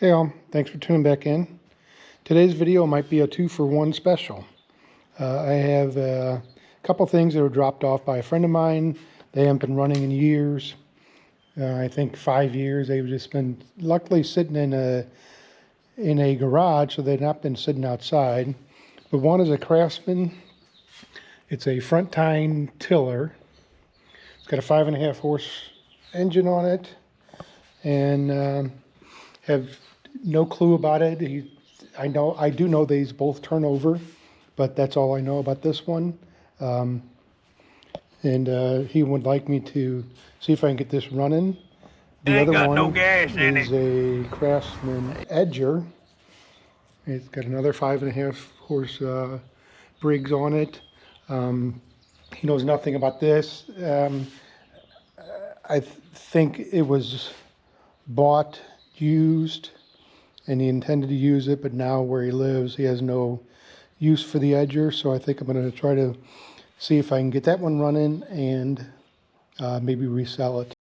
Hey all, thanks for tuning back in. Today's video might be a 2-for-1 special. I have a couple things that were dropped off by a friend of mine. They haven't been running in years. I think 5 years. They've just been luckily sitting in a garage, so they've not been sitting outside. But one is a Craftsman. It's a front tine tiller. It's got a 5.5 horse engine on it, and have no clue about it. I do know these both turn over, but that's all I know about this one. He would like me to see if I can get this running. The other one is a Craftsman Edger. It's got another 5.5 horse Briggs on it. He knows nothing about this. I think it was bought used, and he intended to use it, but now where he lives, he has no use for the edger. So I think I'm going to try to see if I can get that one running and maybe resell it.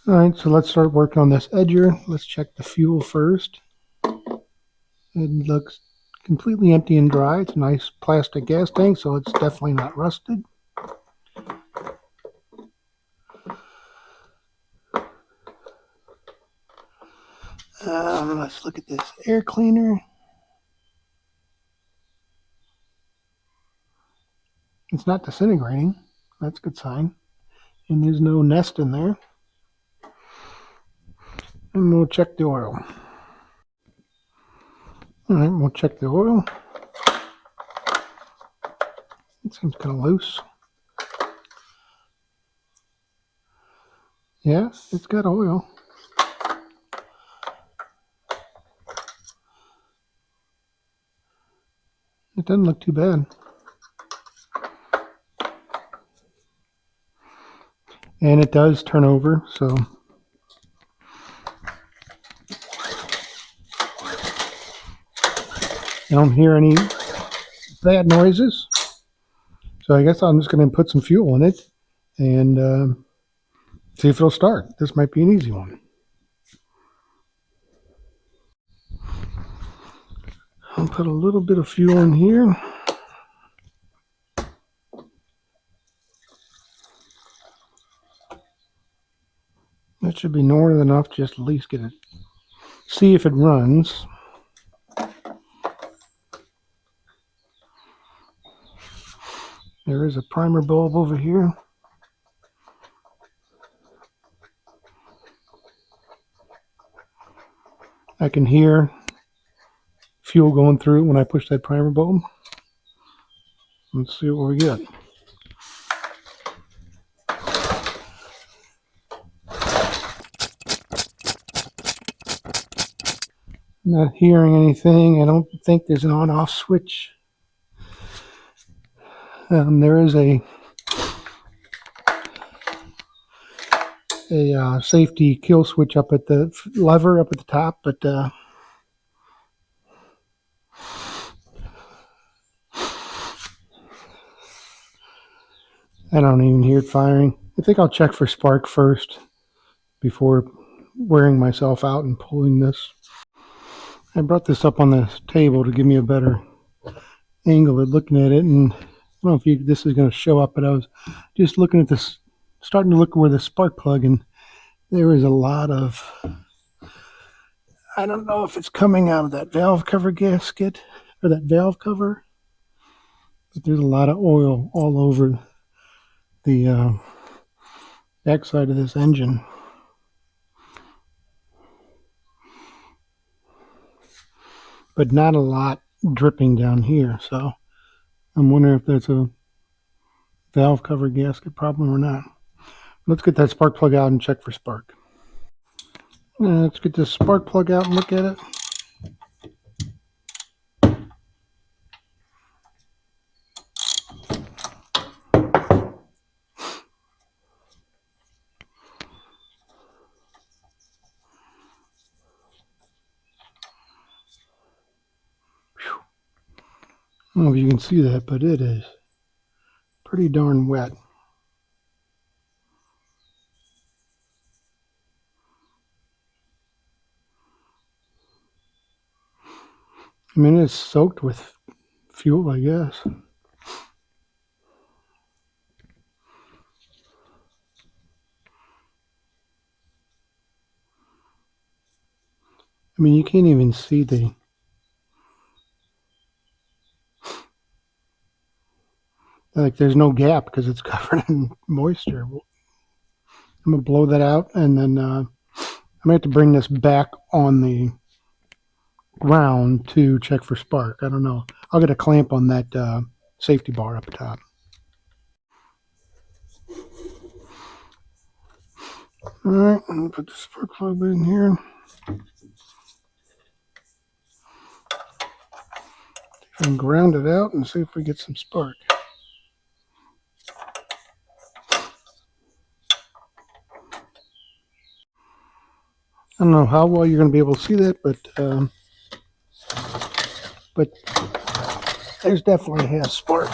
All right, so let's start working on this edger. Let's check the fuel first. It looks completely empty and dry. It's a nice plastic gas tank, so it's definitely not rusted. Let's look at this air cleaner. It's not disintegrating. That's a good sign. And there's no nest in there. And we'll check the oil. All right, we'll check the oil. It seems kind of loose. Yeah, it's got oil. It doesn't look too bad. And it does turn over, so I don't hear any bad noises. So I guess I'm just going to put some fuel in it and see if it'll start. This might be an easy one. I'll put a little bit of fuel in here. That should be more than enough just at least get it, see if it runs. There is a primer bulb over here. I can hear fuel going through when I push that primer bulb. Let's see what we get. Not hearing anything. I don't think there's an on-off switch. There is a safety kill switch up at the lever up at the top, but I don't even hear it firing. I think I'll check for spark first before wearing myself out and pulling this. I brought this up on the table to give me a better angle at looking at it, and I don't know if this is going to show up, but I was just looking at this, starting to look where the spark plug, and there is a lot of, I don't know if it's coming out of that valve cover gasket or that valve cover, but there's a lot of oil all over the backside of this engine. But not a lot dripping down here, so I'm wondering if that's a valve cover gasket problem or not. Let's get that spark plug out and check for spark. Let's get this spark plug out and look at it. I don't know if you can see that, but it is pretty darn wet. I mean, it's soaked with fuel, I guess. I mean, you can't even see there's no gap because it's covered in moisture. I'm gonna blow that out, and then I'm gonna have to bring this back on the ground to check for spark. I don't know. I'll get a clamp on that safety bar up top. All right, I'm gonna put the spark plug in here. And ground it out and see if we get some spark. I don't know how well you're going to be able to see that, but there's definitely has spark.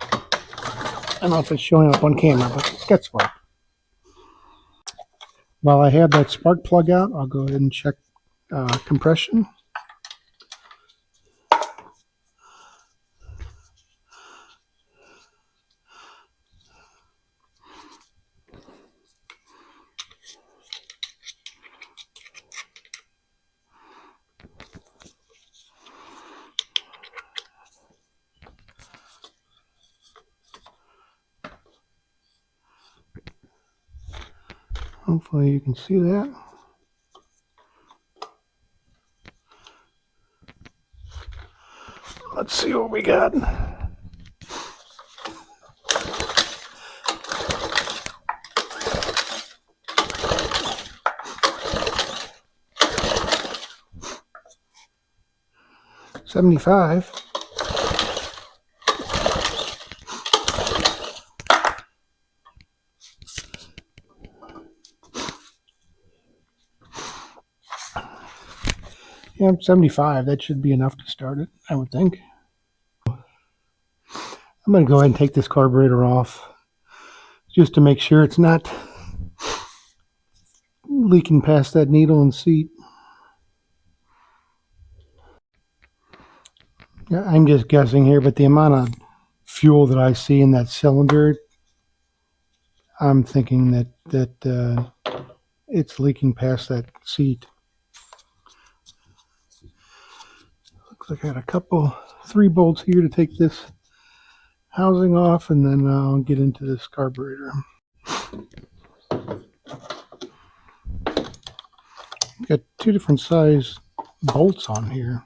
I don't know if it's showing up on camera, but it's got spark. While I have that spark plug out, I'll go ahead and check compression. Hopefully you can see that. Let's see what we got. $75. Yeah, 75. That should be enough to start it, I would think. I'm going to go ahead and take this carburetor off just to make sure it's not leaking past that needle and seat. Yeah, I'm just guessing here, but the amount of fuel that I see in that cylinder, I'm thinking that it's leaking past that seat. Looks like I had a 3 bolts here to take this housing off, and then I'll get into this carburetor. Got 2 different size bolts on here.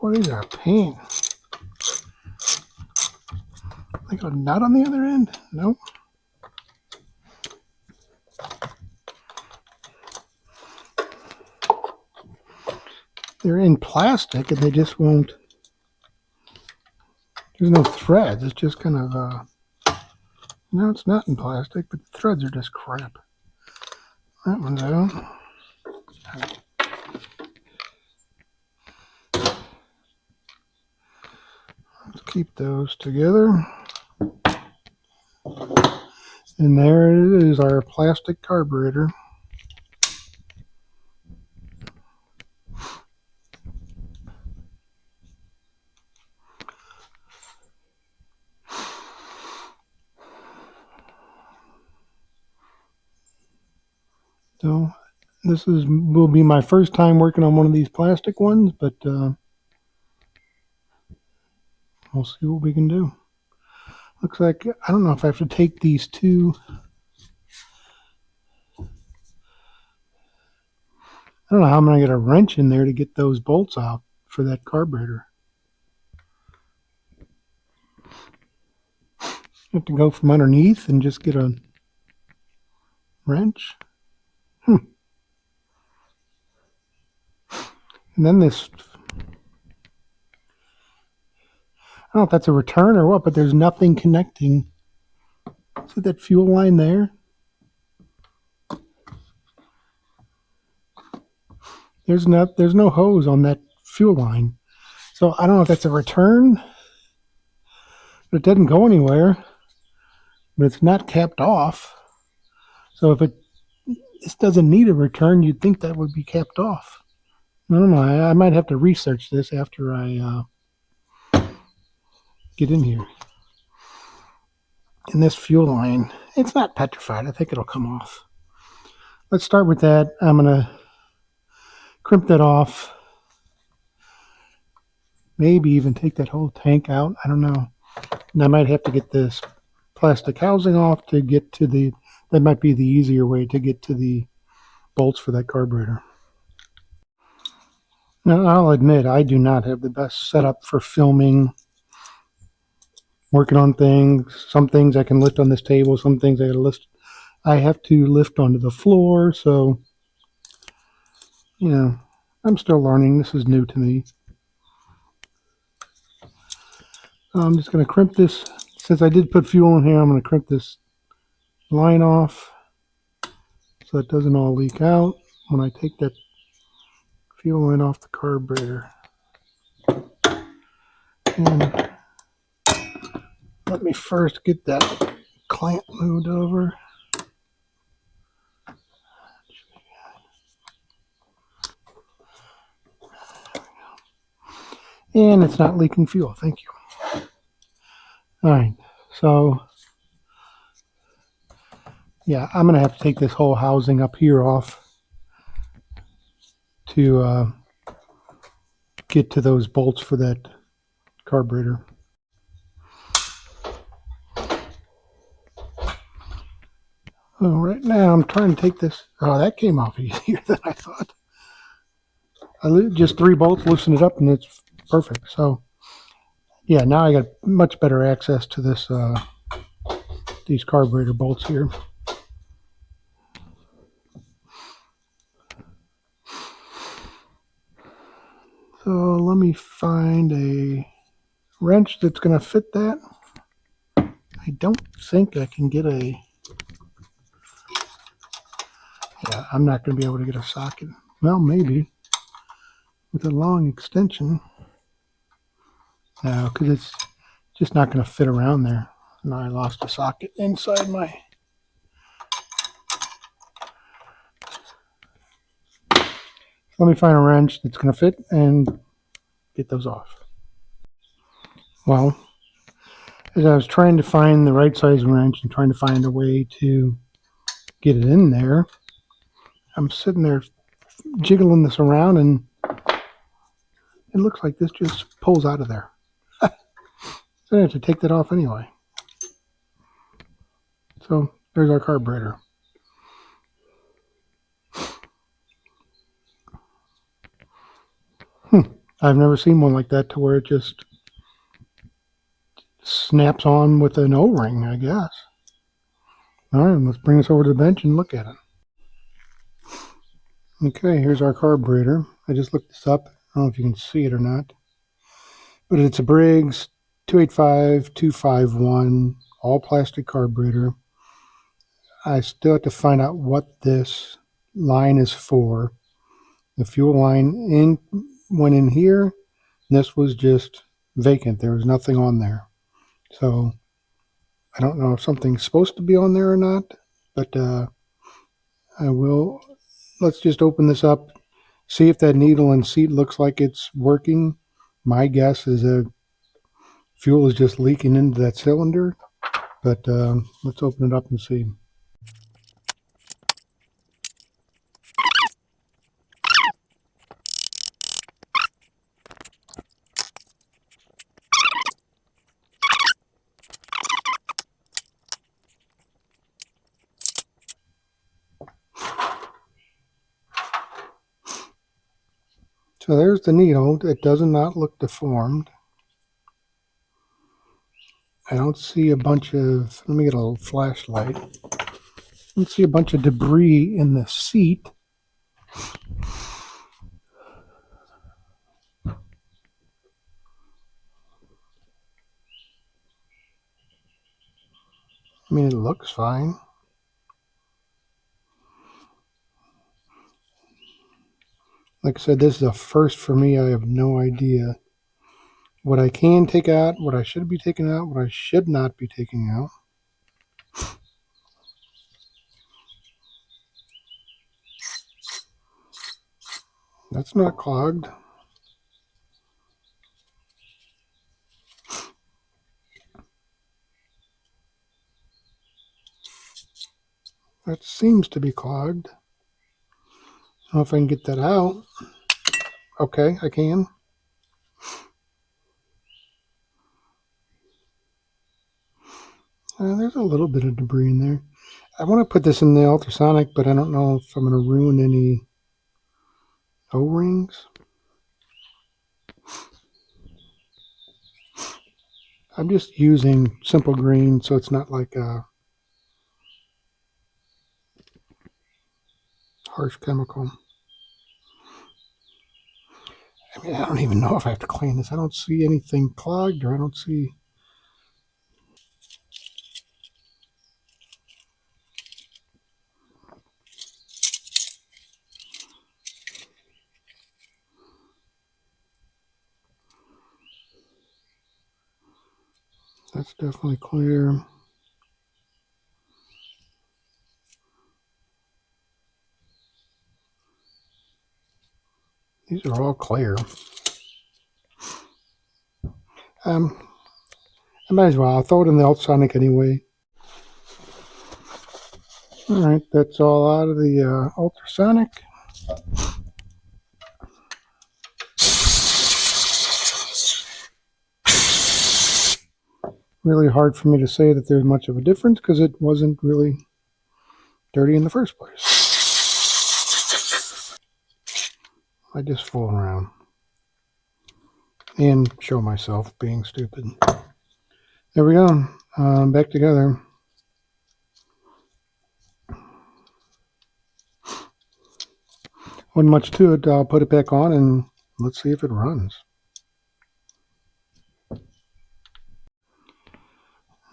Boy, these are a pain. They got a nut on the other end? Nope. They're in plastic and they just won't. There's no threads. It's just kind of, no, it's not in plastic, but the threads are just crap. That one's out. Let's keep those together. And there it is, our plastic carburetor. So this will be my first time working on one of these plastic ones, but we'll see what we can do. Looks like, I don't know if I have to take these 2. I don't know how I'm going to get a wrench in there to get those bolts out for that carburetor. You have to go from underneath and just get a wrench. And then this, I don't know if that's a return or what, but there's nothing connecting. See that fuel line there? There's no hose on that fuel line. So I don't know if that's a return, but it doesn't go anywhere. But it's not capped off. So if this doesn't need a return, you'd think that would be capped off. I don't know. I might have to research this after I get in here. And this fuel line, it's not petrified. I think it'll come off. Let's start with that. I'm going to crimp that off. Maybe even take that whole tank out. I don't know. And I might have to get this plastic housing off to get to that might be the easier way to get to the bolts for that carburetor. Now, I'll admit, I do not have the best setup for filming, working on things. Some things I can lift on this table, some things I have to lift onto the floor, so, I'm still learning. This is new to me. I'm just going to crimp this. Since I did put fuel in here, I'm going to crimp this line off so it doesn't all leak out when I take that fuel line off the carburetor. And let me first get that clamp moved over. And it's not leaking fuel. Thank you. All right. So, yeah, I'm going to have to take this whole housing up here off to get to those bolts for that carburetor. Oh, right now I'm trying to take this. Oh, that came off easier than I thought. Just 3 bolts, loosen it up, and it's perfect. So, yeah, now I got much better access to this these carburetor bolts here. So let me find a wrench that's going to fit that. I don't think I can get yeah, I'm not going to be able to get a socket. Well, maybe with a long extension. No, because it's just not going to fit around there. Now I lost a socket inside my... Let me find a wrench that's going to fit and get those off. Well, as I was trying to find the right size wrench and trying to find a way to get it in there, I'm sitting there jiggling this around and it looks like this just pulls out of there. So I have to take that off anyway. So there's our carburetor. I've never seen one like that to where it just snaps on with an O-ring, I guess. All right, let's bring this over to the bench and look at it. Okay, here's our carburetor. I just looked this up. I don't know if you can see it or not. But it's a Briggs 285251 all plastic carburetor. I still have to find out what this line is for. The fuel line went in here. This was just vacant. There was nothing on there. So I don't know if something's supposed to be on there or not, but I will. Let's just open this up, see if that needle and seat looks like it's working. My guess is that fuel is just leaking into that cylinder, but let's open it up and see. So there's the needle. It does not look deformed. I don't see a bunch of, let me get a little flashlight. I don't see a bunch of debris in the seat. I mean, it looks fine. Like I said, this is a first for me. I have no idea what I can take out, what I should be taking out, what I should not be taking out. That's not clogged. That seems to be clogged. I don't know if I can get that out. Okay, I can. There's a little bit of debris in there. I want to put this in the ultrasonic, but I don't know if I'm going to ruin any O-rings. I'm just using simple green, so it's not like a harsh chemical. I mean, I don't even know if I have to clean this. I don't see anything clogged, or I don't see... That's definitely clear. These are all clear. I might as well. I'll throw it in the ultrasonic anyway. All right, that's all out of the ultrasonic. Really hard for me to say that there's much of a difference because it wasn't really dirty in the first place. I just fool around and show myself being stupid. There we go. Back together. Wasn't much to it. I'll put it back on and let's see if it runs.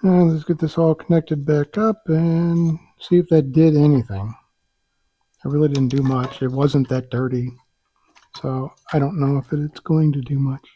And let's get this all connected back up and see if that did anything. It really didn't do much. It wasn't that dirty. So I don't know if it's going to do much.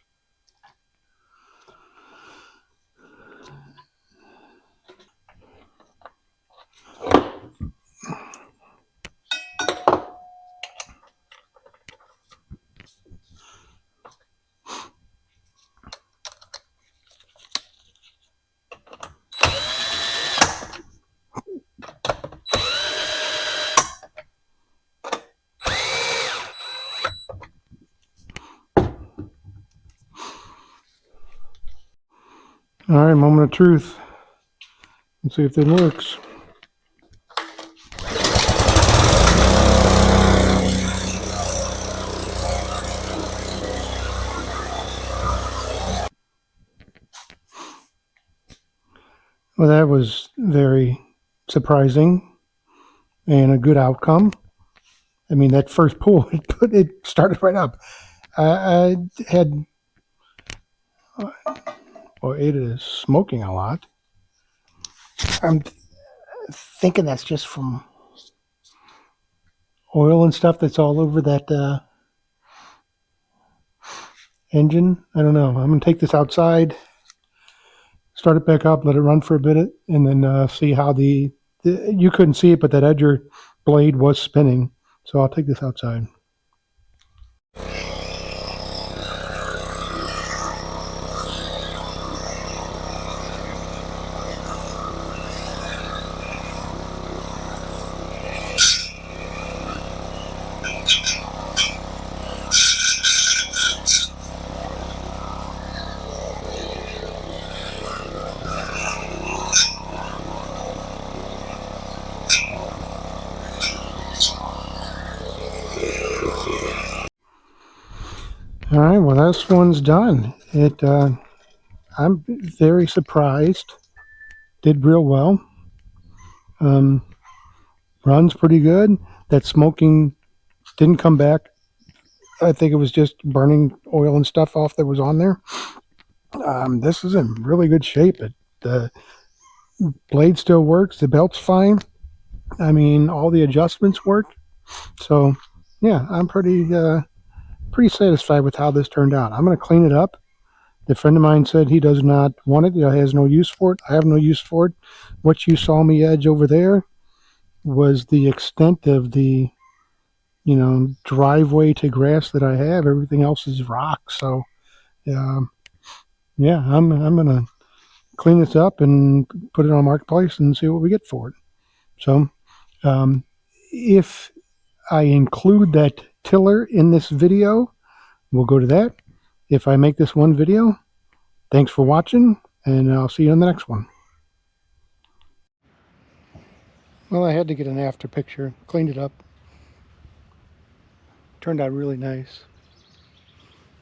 All right, moment of truth. Let's see if it works. Well, that was very surprising and a good outcome. I mean, that first pull, it started right up. I had, well, it is smoking a lot. I'm thinking that's just from oil and stuff that's all over that engine. I don't know. I'm going to take this outside, start it back up, let it run for a bit, and then see how you couldn't see it, but that edger blade was spinning. So I'll take this outside. All right, well, this one's done. I'm very surprised. Did real well. Runs pretty good. That smoking didn't come back. I think it was just burning oil and stuff off that was on there. This is in really good shape. The blade still works. The belt's fine. I mean, all the adjustments work. So, yeah, I'm pretty pretty satisfied with how this turned out. I'm going to clean it up. A friend of mine said he does not want it. He has no use for it. I have no use for it. What you saw me edge over there was the extent of the, driveway to grass that I have. Everything else is rock. So, yeah, I'm gonna clean this up and put it on Marketplace and see what we get for it. So, if I include that tiller in this video, we'll go to that. If I make this one video, thanks for watching, and I'll see you in the next one. Well, I had to get an after picture. Cleaned it up. Turned out really nice.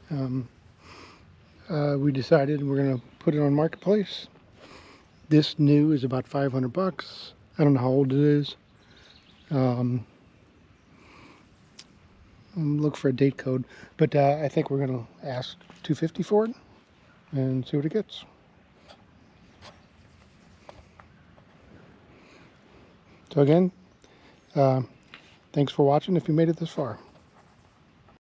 We decided we're going to put it on Marketplace. This new is about 500 bucks. I don't know how old it is. Look for a date code, but I think we're going to ask $250 for it and see what it gets. So again, thanks for watching if you made it this far.